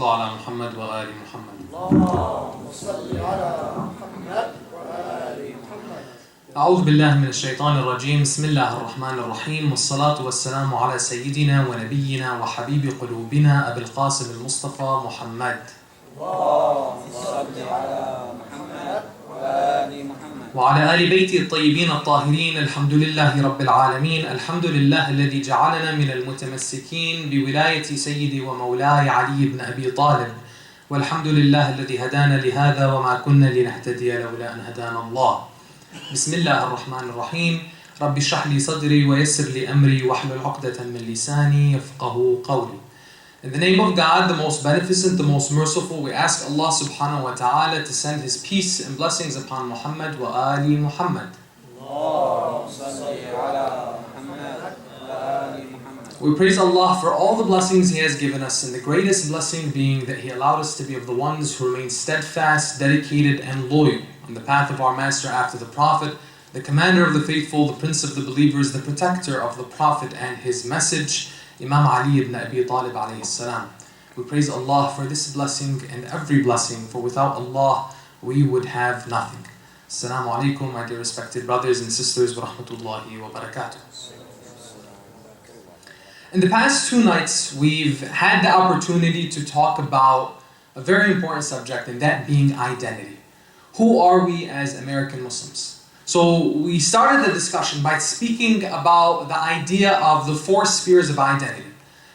صلوا على محمد وآل محمد. اللهم صل على محمد وآل محمد. أعوذ بالله من الشيطان الرجيم. بسم الله الرحمن الرحيم، والصلاة والسلام على سيدنا ونبينا وحبيب قلوبنا أبي القاسم المصطفى محمد. اللهم صل على محمد وآل محمد. وعلى آل بيته الطيبين الطاهرين. الحمد لله رب العالمين. الحمد لله الذي جعلنا من المتمسكين بولاية سيدي ومولاي علي بن أبي طالب. والحمد لله الذي هدانا لهذا وما كنا لنهتدي لولا أن هدانا الله. بسم الله الرحمن الرحيم. رب اشرح لي صدري ويسر لي أمري واحلل عقدة من لساني يفقهوا قولي. In the name of God, the most beneficent, the most merciful, we ask Allah subhanahu wa ta'ala to send His peace and blessings upon Muhammad wa Ali Muhammad. We praise Allah for all the blessings He has given us, and the greatest blessing being that He allowed us to be of the ones who remain steadfast, dedicated, and loyal on the path of our Master after the Prophet, the commander of the faithful, the prince of the believers, the protector of the Prophet and his message, Imam Ali ibn Abi Talib alayhi salam. We praise Allah for this blessing and every blessing, for without Allah we would have nothing. Assalamu alaikum, my dear respected brothers and sisters, wa rahmatullahi wa barakatuh. In the past 2 nights, we've had the opportunity to talk about a very important subject, and that being identity. Who are we as American Muslims? So we started the discussion by speaking about the idea of the 4 spheres of identity.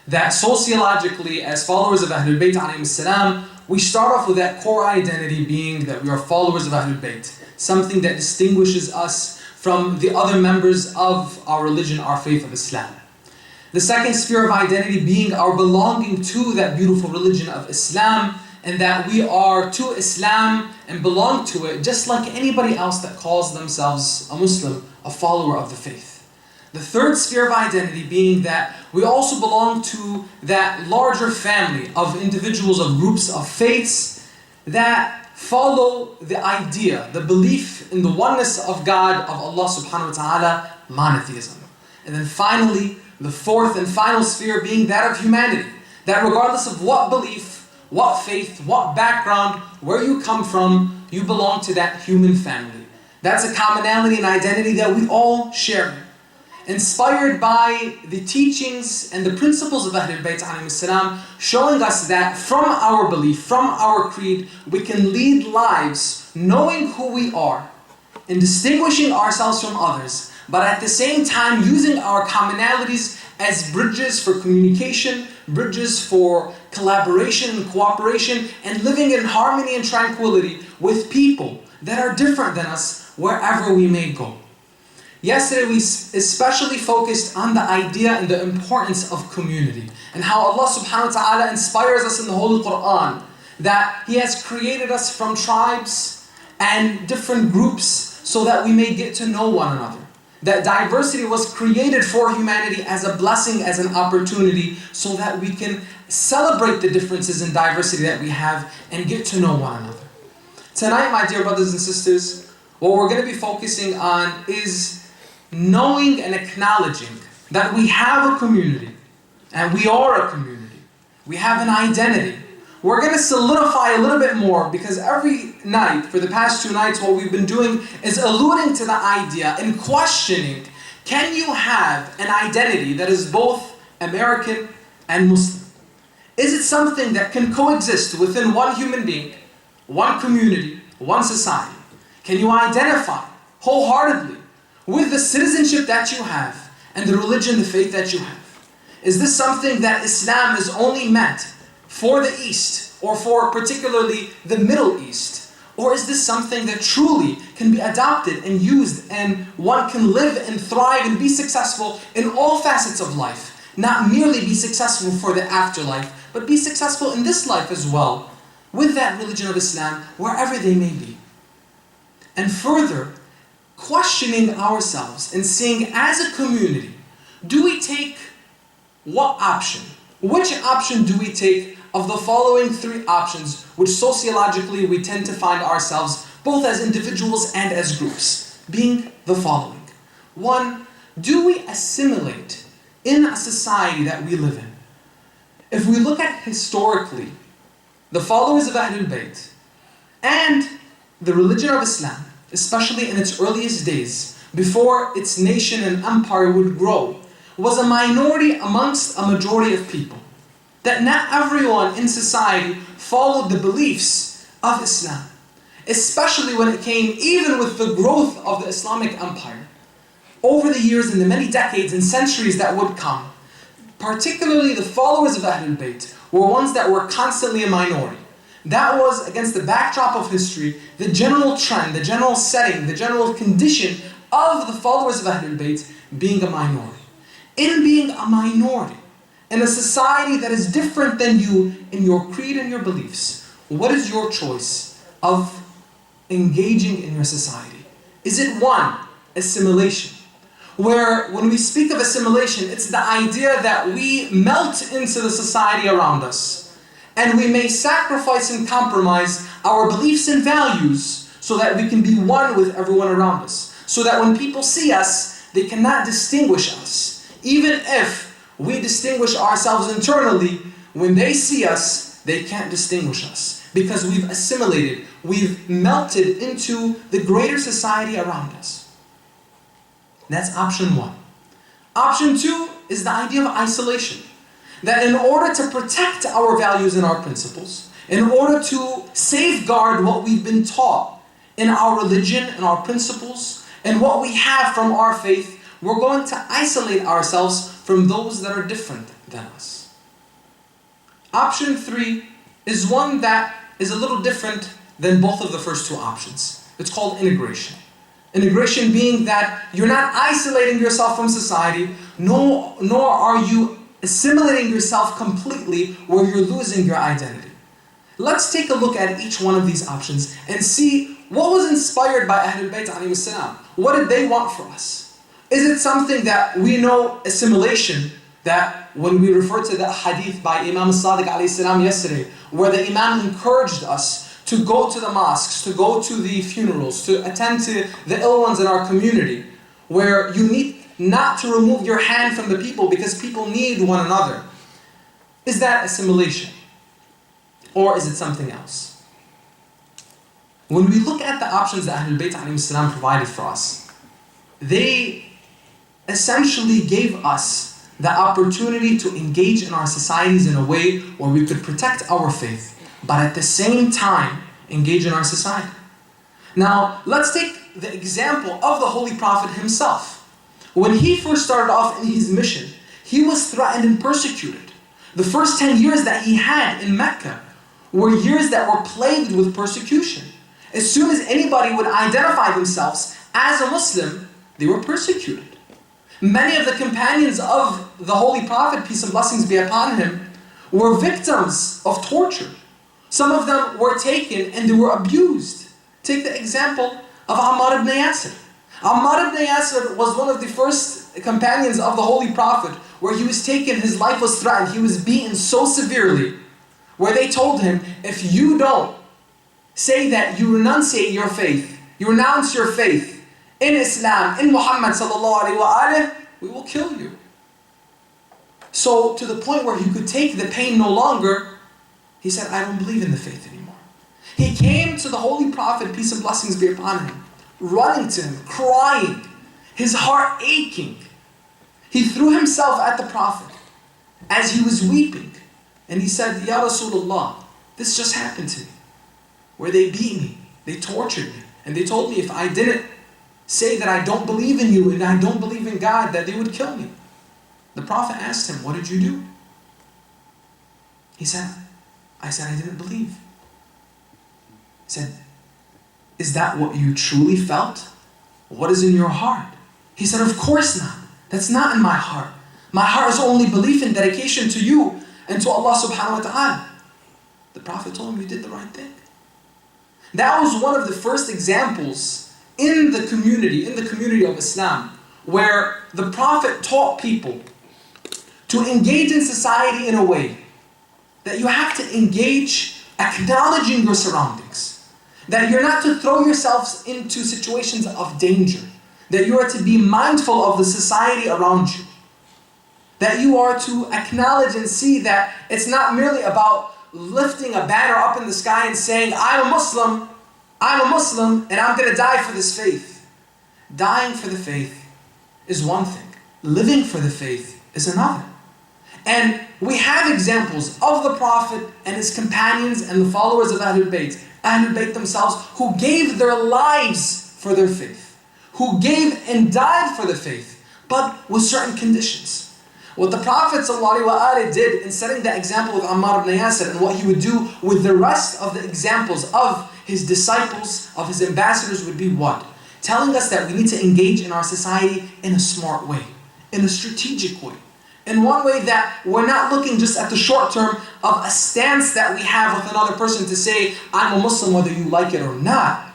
That sociologically, as followers of Ahlul Bayt alayhim salam, we start off with that core identity being that we are followers of Ahlul Bayt. Something that distinguishes us from the other members of our religion, our faith of Islam. The second sphere of identity being our belonging to that beautiful religion of Islam, and that we are to Islam and belong to it just like anybody else that calls themselves a Muslim, a follower of the faith. The third sphere of identity being that we also belong to that larger family of individuals, of groups, of faiths that follow the idea, the belief in the oneness of God, of Allah subhanahu wa ta'ala, monotheism. And then finally, the fourth and final sphere being that of humanity, that regardless of what belief, what faith, what background, where you come from, you belong to that human family. That's a commonality and identity that we all share. Inspired by the teachings and the principles of Ahlul Bayt alayhim salam, showing us that from our belief, from our creed, we can lead lives knowing who we are and distinguishing ourselves from others, but at the same time using our commonalities as bridges for communication, bridges for collaboration and cooperation, and living in harmony and tranquility with people that are different than us wherever we may go. Yesterday we especially focused on the idea and the importance of community, and how Allah subhanahu wa ta'ala inspires us in the Holy Quran that He has created us from tribes and different groups so that we may get to know one another. That diversity was created for humanity as a blessing, as an opportunity, so that we can celebrate the differences in diversity that we have and get to know one another. Tonight, my dear brothers and sisters, what we're going to be focusing on is knowing and acknowledging that we have a community, and we are a community. We have an identity. We're going to solidify a little bit more, because every night, for the past 2 nights, what we've been doing is alluding to the idea and questioning, can you have an identity that is both American and Muslim? Is it something that can coexist within one human being, one community, one society? Can you identify wholeheartedly with the citizenship that you have and the religion, the faith that you have? Is this something that Islam is only meant for the East, or for particularly the Middle East? Or is this something that truly can be adopted and used, and one can live and thrive and be successful in all facets of life? Not merely be successful for the afterlife, but be successful in this life as well, with that religion of Islam, wherever they may be. And further, questioning ourselves and seeing, as a community, do we take what option? Which option do we take of the following 3 options, which sociologically we tend to find ourselves both as individuals and as groups, being the following. 1, do we assimilate in a society that we live in? If we look at historically, the followers of Ahlul Bayt, and the religion of Islam, especially in its earliest days, before its nation and empire would grow, was a minority amongst a majority of people. That not everyone in society followed the beliefs of Islam, especially when it came even with the growth of the Islamic empire. Over the years and the many decades and centuries that would come, particularly the followers of Ahlul Bayt were ones that were constantly a minority. That was, against the backdrop of history, the general trend, the general setting, the general condition of the followers of Ahlul Bayt being a minority. In being a minority, in a society that is different than you in your creed and your beliefs, what is your choice of engaging in your society? Is it one, assimilation? Where when we speak of assimilation, it's the idea that we melt into the society around us. And we may sacrifice and compromise our beliefs and values so that we can be one with everyone around us. So that when people see us, they cannot distinguish us. Even if we distinguish ourselves internally, when they see us, they can't distinguish us. Because we've assimilated, we've melted into the greater society around us. That's option one. Option two is the idea of isolation. That in order to protect our values and our principles, in order to safeguard what we've been taught in our religion and our principles, and what we have from our faith, we're going to isolate ourselves from those that are different than us. Option three is one that is a little different than both of the first two options. It's called integration. Integration being that you're not isolating yourself from society, nor are you assimilating yourself completely where you're losing your identity. Let's take a look at each one of these options and see what was inspired by Ahlul Bayt alayhi salam. What did they want for us? Is it something that we know, assimilation, that when we refer to the hadith by Imam Sadiq alayhi salam yesterday, where the Imam encouraged us to go to the mosques, to go to the funerals, to attend to the ill ones in our community, where you need not to remove your hand from the people because people need one another. Is that assimilation? Or is it something else? When we look at the options that Ahlul Bayt alayhi salam provided for us, they essentially gave us the opportunity to engage in our societies in a way where we could protect our faith, but at the same time, engage in our society. Now, let's take the example of the Holy Prophet himself. When he first started off in his mission, he was threatened and persecuted. The first 10 years that he had in Mecca were years that were plagued with persecution. As soon as anybody would identify themselves as a Muslim, they were persecuted. Many of the companions of the Holy Prophet, peace and blessings be upon him, were victims of torture. Some of them were taken and they were abused. Take the example of Ammar ibn Yasir. Ammar ibn Yasir was one of the first companions of the Holy Prophet, where he was taken, his life was threatened, he was beaten so severely, where they told him, if you don't say that you renunciate your faith, you renounce your faith in Islam, in Muhammad sallallahu alaihi wasallam, we will kill you. So to the point where he could take the pain no longer, he said, I don't believe in the faith anymore. He came to the Holy Prophet, peace and blessings be upon him, running to him, crying, his heart aching. He threw himself at the Prophet as he was weeping. And he said, Ya Rasulullah, this just happened to me. Where they beat me, they tortured me. And they told me if I didn't say that I don't believe in you and I don't believe in God, that they would kill me. The Prophet asked him, what did you do? He said, I didn't believe. He said, is that what you truly felt? What is in your heart? He said, of course not. That's not in my heart. My heart is only belief and dedication to you and to Allah subhanahu wa ta'ala. The Prophet told him, you did the right thing. That was one of the first examples in the community of Islam, where the Prophet taught people to engage in society in a way that you have to engage acknowledging your surroundings. That you're not to throw yourselves into situations of danger. That you are to be mindful of the society around you. That you are to acknowledge and see that it's not merely about lifting a banner up in the sky and saying, I'm a Muslim, and I'm going to die for this faith. Dying for the faith is one thing. Living for the faith is another. And we have examples of the Prophet and his companions and the followers of Ahlul Bayt themselves, who gave their lives for their faith, who gave and died for the faith, but with certain conditions. What the Prophet ﷺ did in setting the example of Ammar ibn Yasir, and what he would do with the rest of the examples of his disciples, of his ambassadors, would be what? Telling us that we need to engage in our society in a smart way, in a strategic way. In one way that we're not looking just at the short term of a stance that we have with another person to say, I'm a Muslim whether you like it or not.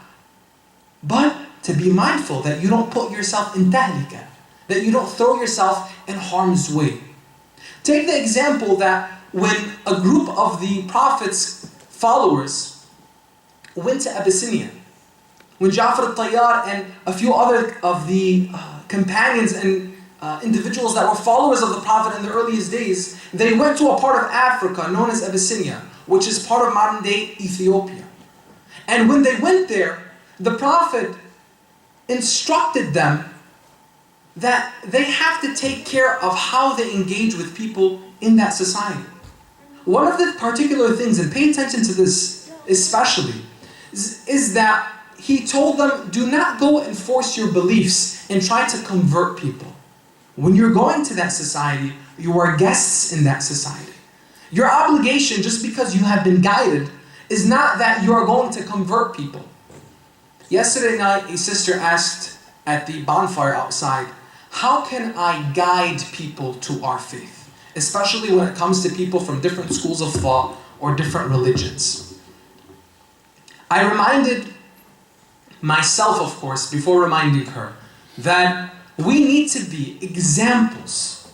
But to be mindful that you don't put yourself in tahlika, that you don't throw yourself in harm's way. Take the example that when a group of the Prophet's followers went to Abyssinia, when Ja'far al-Tayyar and a few other of the companions and individuals that were followers of the Prophet in the earliest days, they went to a part of Africa known as Abyssinia, which is part of modern-day Ethiopia. And when they went there, the Prophet instructed them that they have to take care of how they engage with people in that society. One of the particular things, and pay attention to this especially, is that he told them, do not go and force your beliefs and try to convert people. When you're going to that society, you are guests in that society. Your obligation, just because you have been guided, is not that you are going to convert people. Yesterday night, a sister asked at the bonfire outside, how can I guide people to our faith? Especially when it comes to people from different schools of thought or different religions. I reminded myself, of course, before reminding her, that we need to be examples.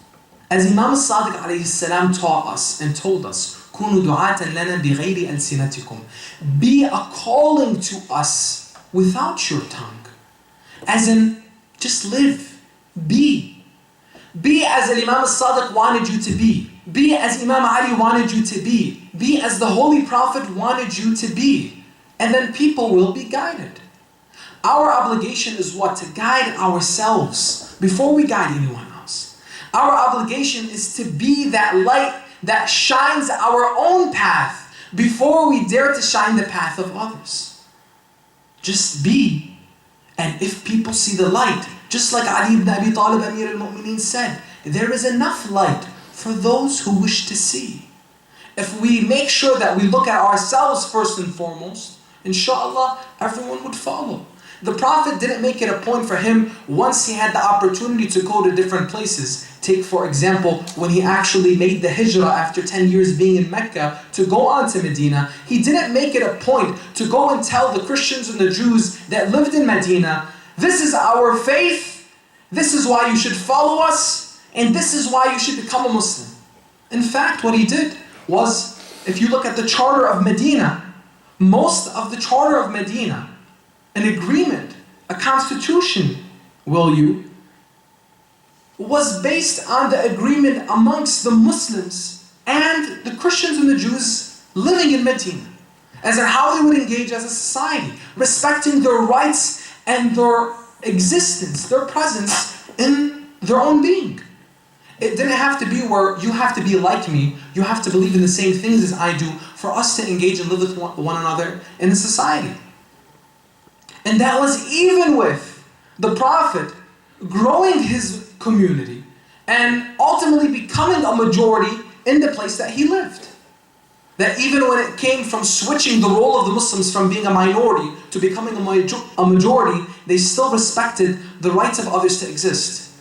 As Imam al-Sadiq alayhi salam taught us and told us, كُونُوا دُعَاةً لَنَا بِغَيْرِ أَلْسِنَتِكُمْ. Be a calling to us without your tongue. As in, just live. Be. Be as Imam al-Sadiq wanted you to be. Be as Imam Ali wanted you to be. Be as the Holy Prophet wanted you to be. And then people will be guided. Our obligation is what? To guide ourselves before we guide anyone else. Our obligation is to be that light that shines our own path before we dare to shine the path of others. Just be. And if people see the light, just like Ali ibn Abi Talib, Amir al-Mu'mineen, said, there is enough light for those who wish to see. If we make sure that we look at ourselves first and foremost, inshallah, everyone would follow. The Prophet didn't make it a point for him once he had the opportunity to go to different places. Take, for example, when he actually made the hijrah after 10 years being in Mecca to go on to Medina, he didn't make it a point to go and tell the Christians and the Jews that lived in Medina, this is our faith, this is why you should follow us, and this is why you should become a Muslim. In fact, what he did was, if you look at the Charter of Medina, most of the Charter of Medina, an agreement, a constitution, was based on the agreement amongst the Muslims and the Christians and the Jews living in Medina, as in how they would engage as a society, respecting their rights and their existence, their presence in their own being. It didn't have to be where you have to be like me, you have to believe in the same things as I do for us to engage and live with one another in a society. And that was even with the Prophet growing his community and ultimately becoming a majority in the place that he lived. That even when it came from switching the role of the Muslims from being a minority to becoming a majority, they still respected the rights of others to exist.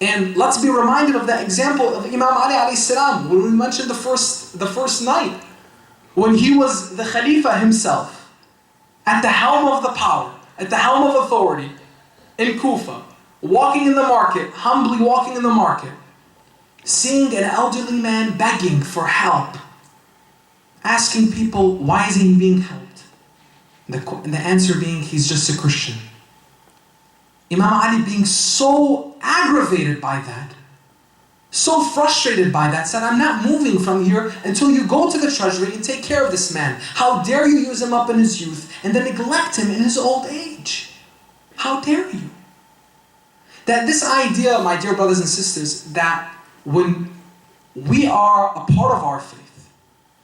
And let's be reminded of that example of Imam Ali alayhi salam, when we mentioned the first night, when he was the Khalifa himself, at the helm of the power, at the helm of authority, in Kufa, walking in the market, humbly walking in the market, seeing an elderly man begging for help, asking people, why is he being helped? The answer being, he's just a Christian. Imam Ali being so aggravated by that, so frustrated by that, said, I'm not moving from here until you go to the treasury and take care of this man. How dare you use him up in his youth and then neglect him in his old age? How dare you? That this idea, my dear brothers and sisters, that when we are a part of our faith,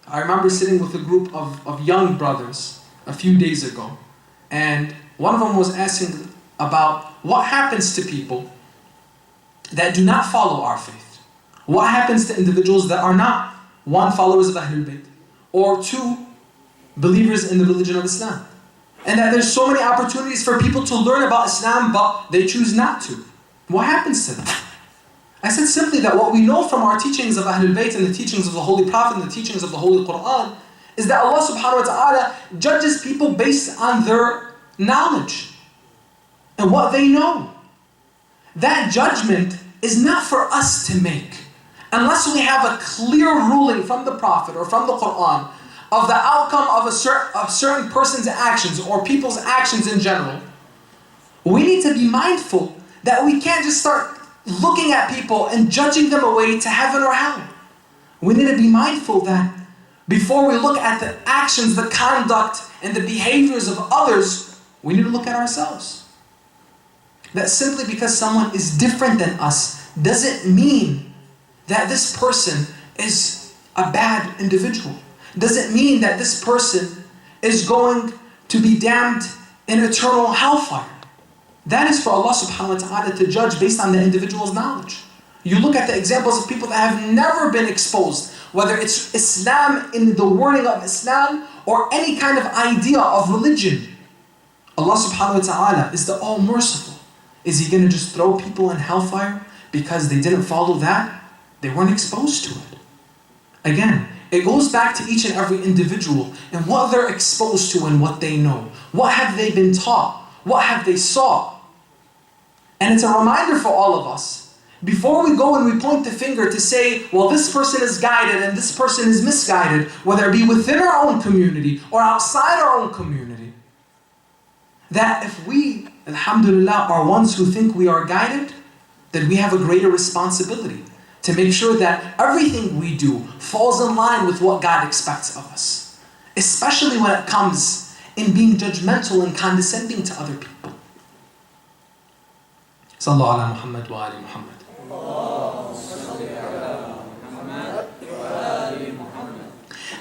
I remember sitting with a group of young brothers a few days ago, and one of them was asking about what happens to people that do not follow our faith. What happens to individuals that are not, one, followers of Ahlul Bayt, or two, believers in the religion of Islam. And that there's so many opportunities for people to learn about Islam, but they choose not to. What happens to them? I said simply that what we know from our teachings of Ahlul Bayt and the teachings of the Holy Prophet and the teachings of the Holy Quran is that Allah subhanahu wa ta'ala judges people based on their knowledge and what they know. That judgment is not for us to make unless we have a clear ruling from the Prophet or from the Quran of the outcome of a certain person's actions or people's actions in general. We need to be mindful that we can't just start looking at people and judging them away to heaven or hell. We need to be mindful that before we look at the actions, the conduct, and the behaviors of others, we need to look at ourselves. That simply because someone is different than us doesn't mean that this person is a bad individual. Doesn't mean that this person is going to be damned in eternal hellfire. That is for Allah subhanahu wa ta'ala to judge based on the individual's knowledge. You look at the examples of people that have never been exposed, whether it's Islam in the wording of Islam or any kind of idea of religion. Allah subhanahu wa ta'ala is the all-merciful. Is He going to just throw people in hellfire because they didn't follow that? They weren't exposed to it. Again, it goes back to each and every individual and what they're exposed to and what they know. What have they been taught? What have they saw? And it's a reminder for all of us, before we go and we point the finger to say, well, this person is guided and this person is misguided, whether it be within our own community or outside our own community, that if we, alhamdulillah, are ones who think we are guided, then we have a greater responsibility to make sure that everything we do falls in line with what God expects of us. Especially when it comes in being judgmental and condescending to other people. Sallallahu ala Muhammad wa ali Muhammad.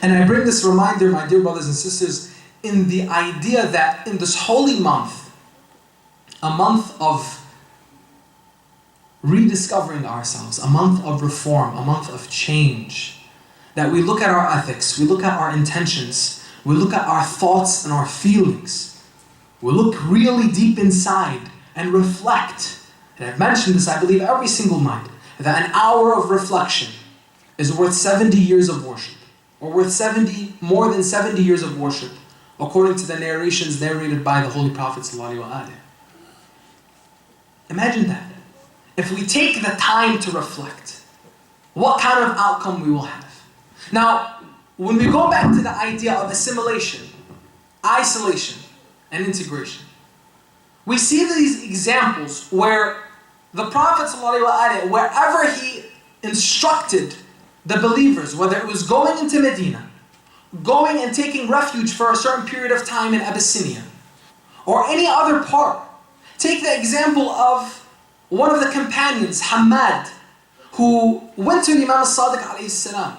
And I bring this reminder, my dear brothers and sisters, in the idea that in this holy month, a month of rediscovering ourselves, a month of reform, a month of change, that we look at our ethics, we look at our intentions, we look at our thoughts and our feelings, we look really deep inside and reflect. And I've mentioned this, I believe, every single night, that an hour of reflection is worth 70 years of worship, or worth more than 70 years of worship, according to the narrations narrated by the Holy Prophet ﷺ. Imagine that. If we take the time to reflect, what kind of outcome we will have. Now, when we go back to the idea of assimilation, isolation, and integration, we see these examples where the Prophet ﷺ, wherever he instructed the believers, whether it was going into Medina, going and taking refuge for a certain period of time in Abyssinia, or any other part. Take the example of one of the companions, Hamad, who went to Imam al-Sadiq alayhi salam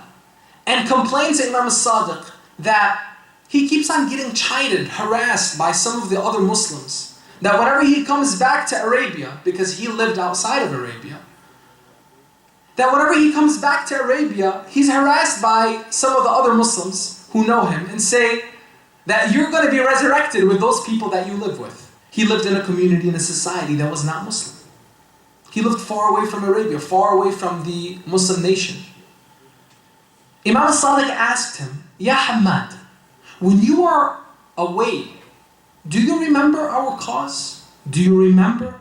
and complained to Imam al-Sadiq that he keeps on getting chided, harassed by some of the other Muslims. That whenever he comes back to Arabia, because he lived outside of Arabia, that whenever he comes back to Arabia, he's harassed by some of the other Muslims who know him and say that you're going to be resurrected with those people that you live with. He lived in a community, in a society that was not Muslim. He lived far away from Arabia, far away from the Muslim nation. Imam al-Sadiq asked him, Ya Hamad, when you are away, do you remember our cause? Do you remember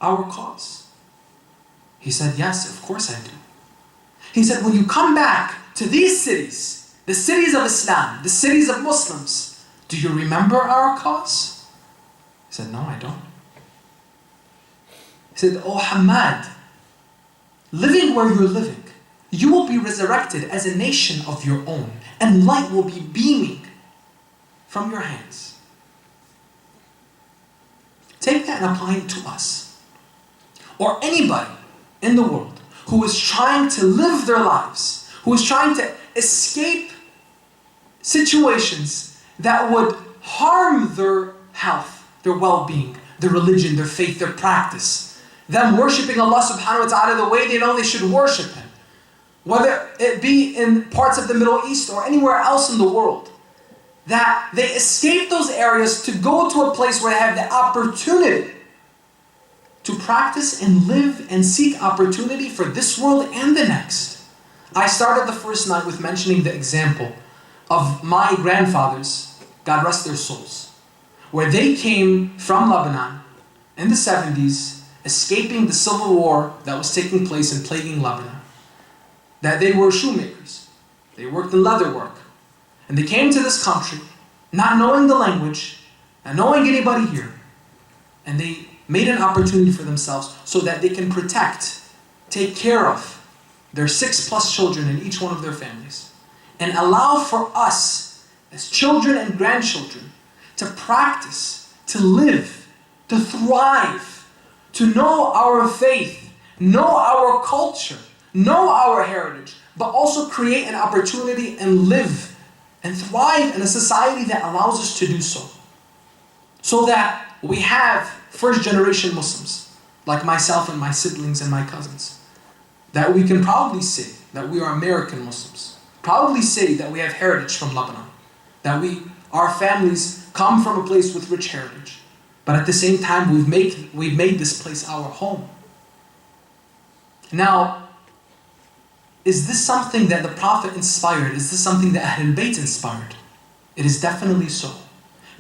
our cause? He said, yes, of course I do. He said, when you come back to these cities, the cities of Islam, the cities of Muslims, do you remember our cause? He said, no, I don't. He said, oh Hamad, living where you're living, you will be resurrected as a nation of your own, and light will be beaming from your hands. Take that and apply it to us, or anybody in the world who is trying to live their lives, who is trying to escape situations that would harm their health, their well-being, their religion, their faith, their practice. Them worshipping Allah subhanahu wa ta'ala the way they know they should worship Him. Whether it be in parts of the Middle East or anywhere else in the world. That they escape those areas to go to a place where they have the opportunity to practice and live and seek opportunity for this world and the next. I started the first night with mentioning the example of my grandfathers, God rest their souls, where they came from Lebanon in the 70s, escaping the civil war that was taking place and plaguing Lebanon. That they were shoemakers. They worked in leather work. And they came to this country, not knowing the language, not knowing anybody here. And they made an opportunity for themselves so that they can protect, take care of their 6+ children in each one of their families. And allow for us, as children and grandchildren, to practice, to live, to thrive, to know our faith, know our culture, know our heritage, but also create an opportunity and live and thrive in a society that allows us to do so. So that we have first-generation Muslims, like myself and my siblings and my cousins, that we can proudly say that we are American Muslims, proudly say that we have heritage from Lebanon, that our families come from a place with rich heritage, but at the same time we've made this place our home. Now, is this something that the Prophet inspired? Is this something that Ahlul Bayt inspired? It is definitely so.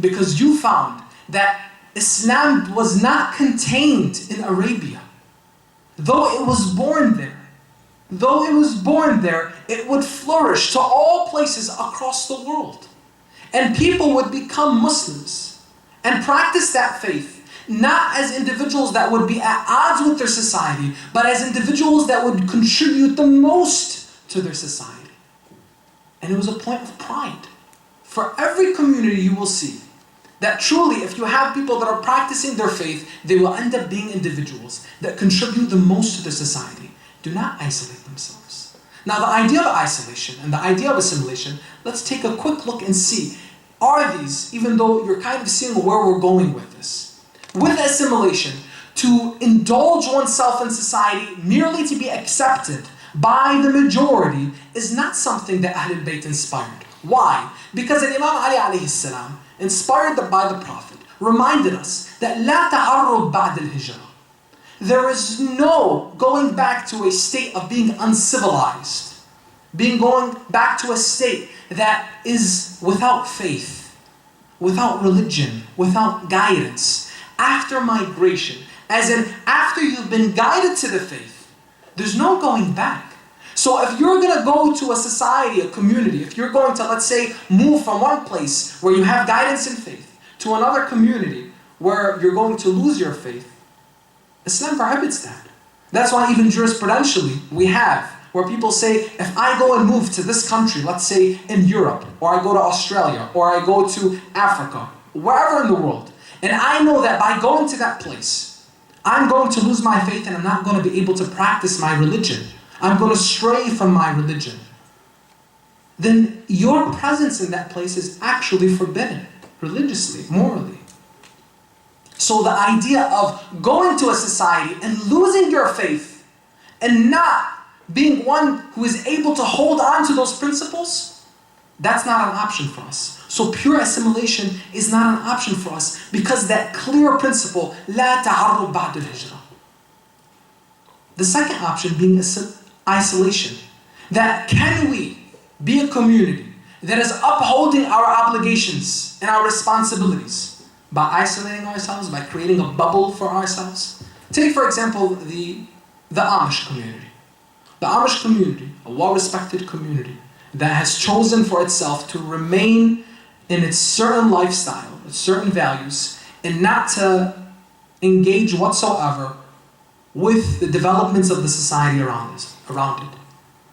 Because you found that Islam was not contained in Arabia. Though it was born there, it would flourish to all places across the world. And people would become Muslims and practice that faith, not as individuals that would be at odds with their society, but as individuals that would contribute the most to their society. And it was a point of pride. For every community you will see that truly if you have people that are practicing their faith, they will end up being individuals that contribute the most to their society. Do not isolate themselves. Now the idea of isolation and the idea of assimilation, let's take a quick look and see, are these, even though you're kind of seeing where we're going with this, with assimilation, to indulge oneself in society merely to be accepted by the majority is not something that Ahlul Bayt inspired. Why? Because Imam Ali alayhi salam, inspired by the Prophet, reminded us that لا تعرض بعد الهجرة. There is no going back to a state of being uncivilized, going back to a state that is without faith, without religion, without guidance. After migration, as in after you've been guided to the faith, there's no going back. So if you're going to go to a society, a community, if you're going to, let's say, move from one place where you have guidance in faith to another community where you're going to lose your faith, Islam prohibits that. That's why even jurisprudentially we have where people say, if I go and move to this country, let's say in Europe, or I go to Australia, or I go to Africa, wherever in the world, and I know that by going to that place, I'm going to lose my faith and I'm not going to be able to practice my religion. I'm going to stray from my religion. Then your presence in that place is actually forbidden, religiously, morally. So the idea of going to a society and losing your faith and not being one who is able to hold on to those principles, that's not an option for us. So pure assimilation is not an option for us because that clear principle, لا تعرض بعد الهجرة. The second option being isolation. That can we be a community that is upholding our obligations and our responsibilities by isolating ourselves, by creating a bubble for ourselves? Take for example the Amish community. The Amish community, a well-respected community that has chosen for itself to remain in its certain lifestyle, its certain values, and not to engage whatsoever with the developments of the society around it,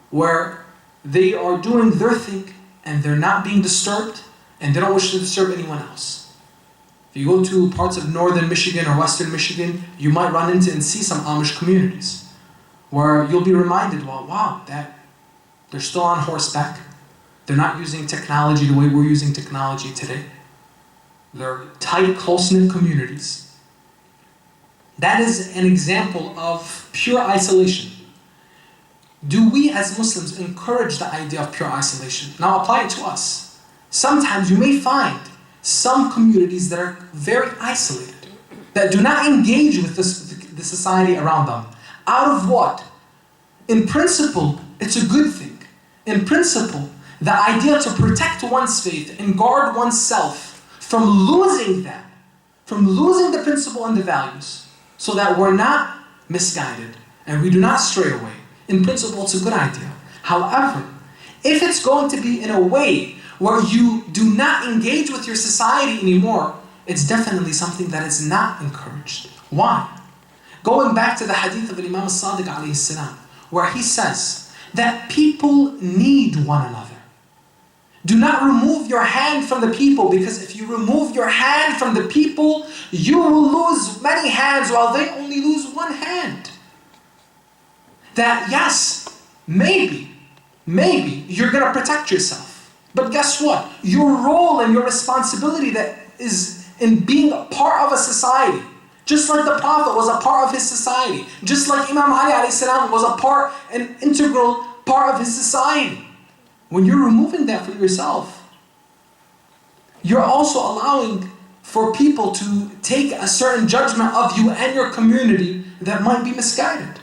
where they are doing their thing and they're not being disturbed and they don't wish to disturb anyone else. If you go to parts of northern Michigan or western Michigan, you might run into and see some Amish communities where you'll be reminded, well, wow, that they're still on horseback. They're not using technology the way we're using technology today. They're tight, close-knit communities. That is an example of pure isolation. Do we as Muslims encourage the idea of pure isolation? Now apply it to us. Sometimes you may find some communities that are very isolated, that do not engage with the society around them. Out of what? In principle, it's a good thing. In principle, the idea to protect one's faith and guard oneself from losing that, from losing the principle and the values, so that we're not misguided and we do not stray away. In principle, it's a good idea. However, if it's going to be in a way where you do not engage with your society anymore, it's definitely something that is not encouraged. Why? Going back to the hadith of Imam al-Sadiq alayhi salam, where he says that people need one another. Do not remove your hand from the people, because if you remove your hand from the people, you will lose many hands while they only lose one hand. That yes, maybe you're going to protect yourself. But guess what? Your role and your responsibility that is in being a part of a society, just like the Prophet was a part of his society, just like Imam Ali alayhi salam was an integral part of his society. When you're removing that for yourself, you're also allowing for people to take a certain judgment of you and your community that might be misguided,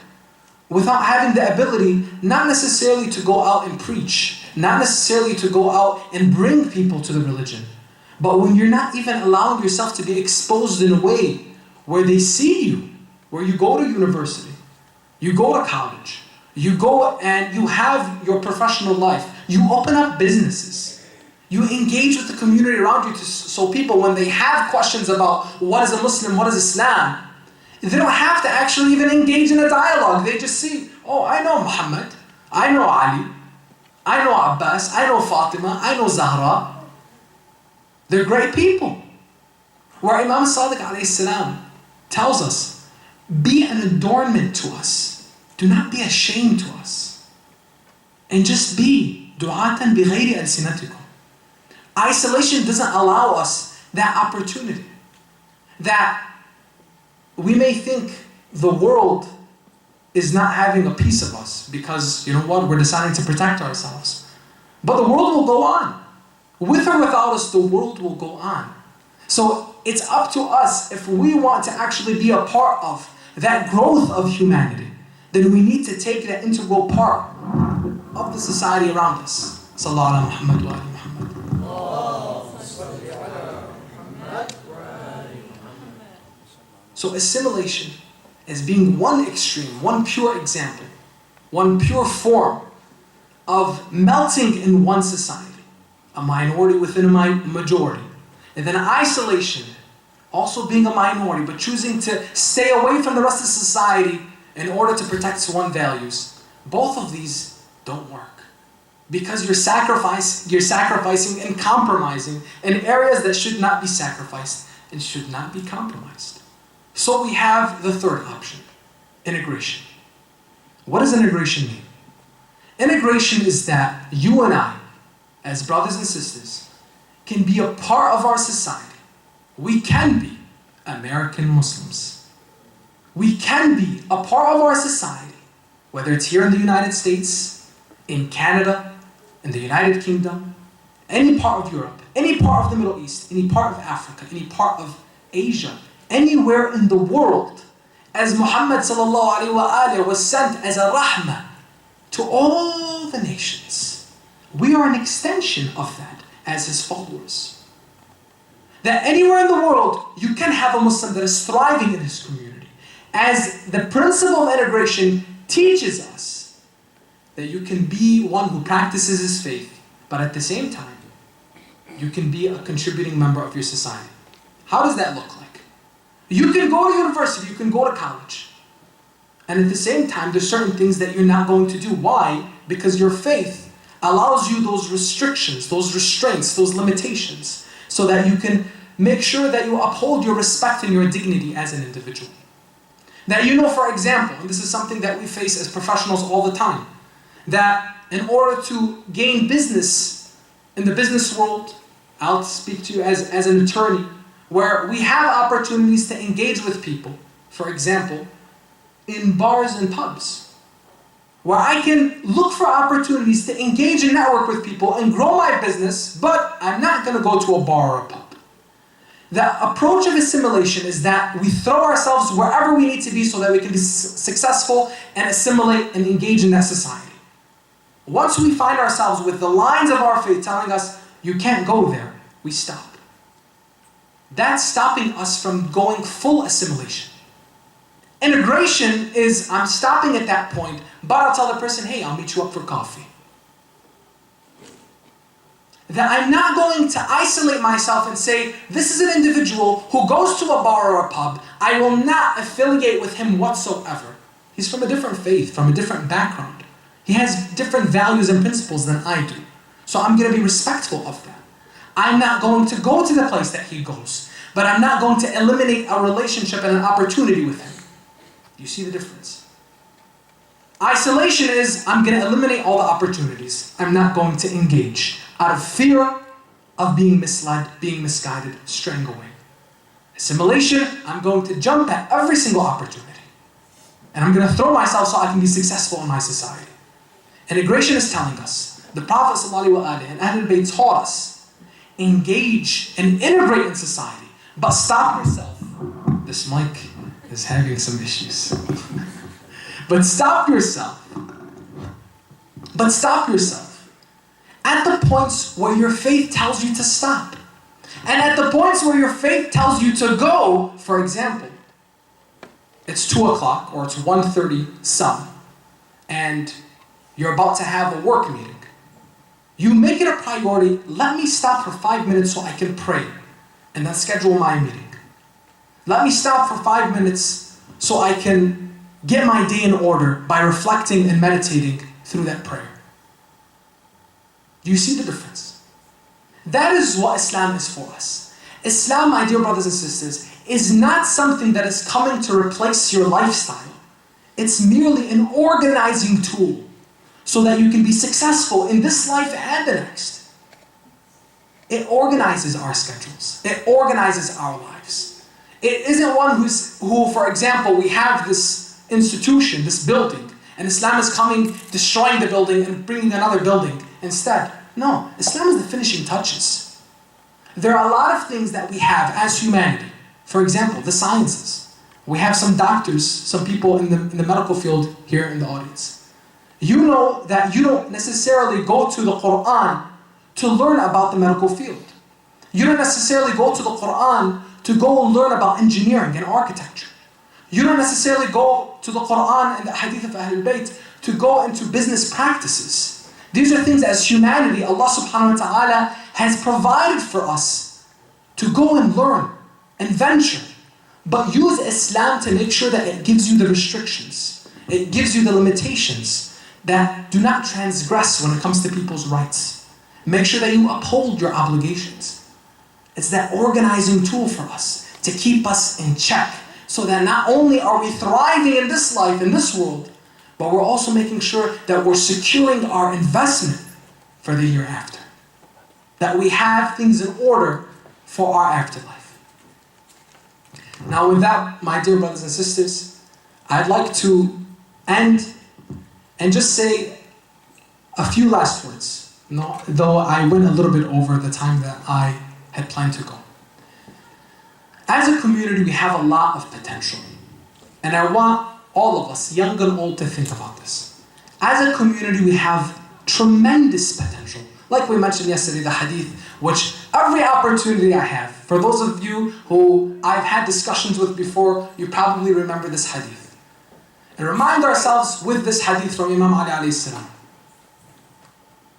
without having the ability, not necessarily to go out and preach, not necessarily to go out and bring people to the religion, but when you're not even allowing yourself to be exposed in a way where they see you, where you go to university, you go to college, you go and you have your professional life, you open up businesses, you engage with the community around you, so people, when they have questions about what is a Muslim, what is Islam, they don't have to actually even engage in a dialogue. They just see, oh, I know Muhammad, I know Ali, I know Abbas, I know Fatima, I know Zahra. They're great people. Where Imam Sadiq alayhi salam tells us, be an adornment to us. Do not be ashamed to us. And just be du'atan bi ghayri alsinatikum. Isolation doesn't allow us that opportunity. That we may think the world is not having a piece of us because, you know what, we're deciding to protect ourselves. But the world will go on. With or without us, the world will go on. So it's up to us, if we want to actually be a part of that growth of humanity, then we need to take that integral part of the society around us. Sallallahu ala Muhammad wa ali Muhammad. So assimilation as being one extreme, one pure example, one pure form of melting in one society, a minority within a majority. And then isolation, also being a minority, but choosing to stay away from the rest of society in order to protect one's values. Both of these don't work. Because you're sacrificing and compromising in areas that should not be sacrificed and should not be compromised. So we have the third option, integration. What does integration mean? Integration is that you and I, as brothers and sisters, can be a part of our society. We can be American Muslims. We can be a part of our society, whether it's here in the United States, in Canada, in the United Kingdom, any part of Europe, any part of the Middle East, any part of Africa, any part of Asia, anywhere in the world, as Muhammad sallallahu alaihi wasallam was sent as a rahmah to all the nations. We are an extension of that as his followers. That anywhere in the world, you can have a Muslim that is thriving in his community. As the principle of integration teaches us that you can be one who practices his faith, but at the same time, you can be a contributing member of your society. How does that look like? You can go to university, you can go to college. And at the same time, there's certain things that you're not going to do. Why? Because your faith allows you those restrictions, those restraints, those limitations, so that you can make sure that you uphold your respect and your dignity as an individual. That you know, for example, and this is something that we face as professionals all the time, that in order to gain business in the business world, I'll speak to you as an attorney, where we have opportunities to engage with people, for example, in bars and pubs, where I can look for opportunities to engage and network with people and grow my business, but I'm not going to go to a bar or a pub. The approach of assimilation is that we throw ourselves wherever we need to be so that we can be successful and assimilate and engage in that society. Once we find ourselves with the lines of our faith telling us, you can't go there, we stop. That's stopping us from going full assimilation. Integration is, I'm stopping at that point, but I'll tell the person, hey, I'll meet you up for coffee. That I'm not going to isolate myself and say, this is an individual who goes to a bar or a pub. I will not affiliate with him whatsoever. He's from a different faith, from a different background. He has different values and principles than I do. So I'm going to be respectful of that. I'm not going to go to the place that he goes, but I'm not going to eliminate a relationship and an opportunity with him. You see the difference? Isolation is, I'm going to eliminate all the opportunities. I'm not going to engage out of fear of being misled, being misguided, straying away. Assimilation, I'm going to jump at every single opportunity. And I'm going to throw myself so I can be successful in my society. Integration is telling us, the Prophet ﷺ and Ahlul Bayt taught us, engage and integrate in society, but stop yourself. This mic is having some issues. But stop yourself. But stop yourself at the points where your faith tells you to stop. And at the points where your faith tells you to go, for example, it's 2 o'clock or it's 1:30 some, and you're about to have a work meeting. You make it a priority, let me stop for 5 minutes so I can pray and then schedule my meeting. Let me stop for 5 minutes so I can get my day in order by reflecting and meditating through that prayer. Do you see the difference? That is what Islam is for us. Islam, my dear brothers and sisters, is not something that is coming to replace your lifestyle. It's merely an organizing tool so that you can be successful in this life and the next. It organizes our schedules. It organizes our lives. It isn't one who, for example, we have this institution, this building, and Islam is coming, destroying the building and bringing another building instead. No, Islam is the finishing touches. There are a lot of things that we have as humanity. For example, the sciences. We have some doctors, some people in the medical field here in the audience. You know that you don't necessarily go to the Quran to learn about the medical field. You don't necessarily go to the Quran to go learn about engineering and architecture. You don't necessarily go to the Quran and the hadith of Ahlul Bayt to go into business practices. These are things as humanity, Allah subhanahu wa ta'ala has provided for us to go and learn and venture. But use Islam to make sure that it gives you the restrictions. It gives you the limitations that do not transgress when it comes to people's rights. Make sure that you uphold your obligations. It's that organizing tool for us to keep us in check so that not only are we thriving in this life, in this world, but we're also making sure that we're securing our investment for the year after. That we have things in order for our afterlife. Now with that, my dear brothers and sisters, I'd like to end and just say a few last words, though I went a little bit over the time that I had planned to go. As a community, we have a lot of potential. And I want all of us, young and old, to think about this. As a community, we have tremendous potential. Like we mentioned yesterday, the hadith, which every opportunity I have, for those of you who I've had discussions with before, you probably remember this hadith. And remind ourselves with this hadith from Imam Ali alayhi salam.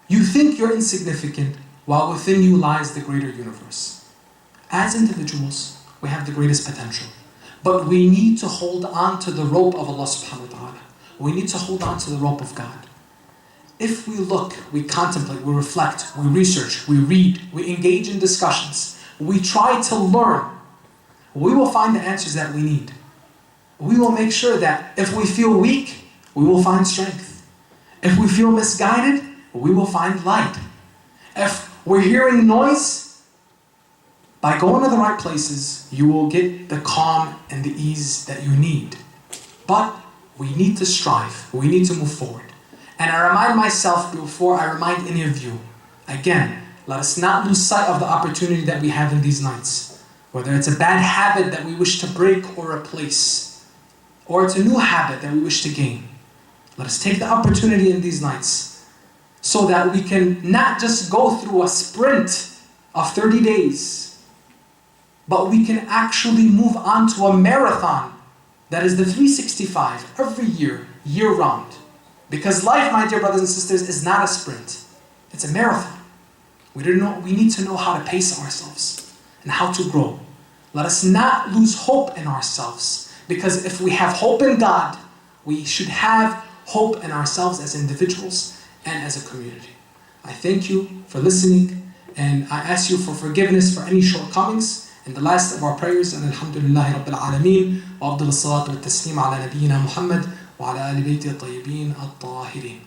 You think you're insignificant, while within you lies the greater universe. As individuals, we have the greatest potential. But we need to hold on to the rope of Allah subhanahu wa ta'ala. We need to hold on to the rope of God. If we look, we contemplate, we reflect, we research, we read, we engage in discussions, we try to learn, we will find the answers that we need. We will make sure that if we feel weak, we will find strength. If we feel misguided, we will find light. If we're hearing noise, by going to the right places, you will get the calm and the ease that you need. But we need to strive. We need to move forward. And I remind myself before I remind any of you, again, let us not lose sight of the opportunity that we have in these nights. Whether it's a bad habit that we wish to break or replace, or it's a new habit that we wish to gain. Let us take the opportunity in these nights so that we can not just go through a sprint of 30 days, but we can actually move on to a marathon that is the 365 every year, year-round. Because life, my dear brothers and sisters, is not a sprint. It's a marathon. We need to know how to pace ourselves and how to grow. Let us not lose hope in ourselves. Because if we have hope in God, we should have hope in ourselves as individuals and as a community. I thank you for listening, and I ask you for forgiveness for any shortcomings. And the last of our prayers, and alhamdulillahi rabbil alameen, wa afdal as-salatu wa taslim ala nabiyyina Muhammad wa ala ali bayti at-tayyibin at-tahirin.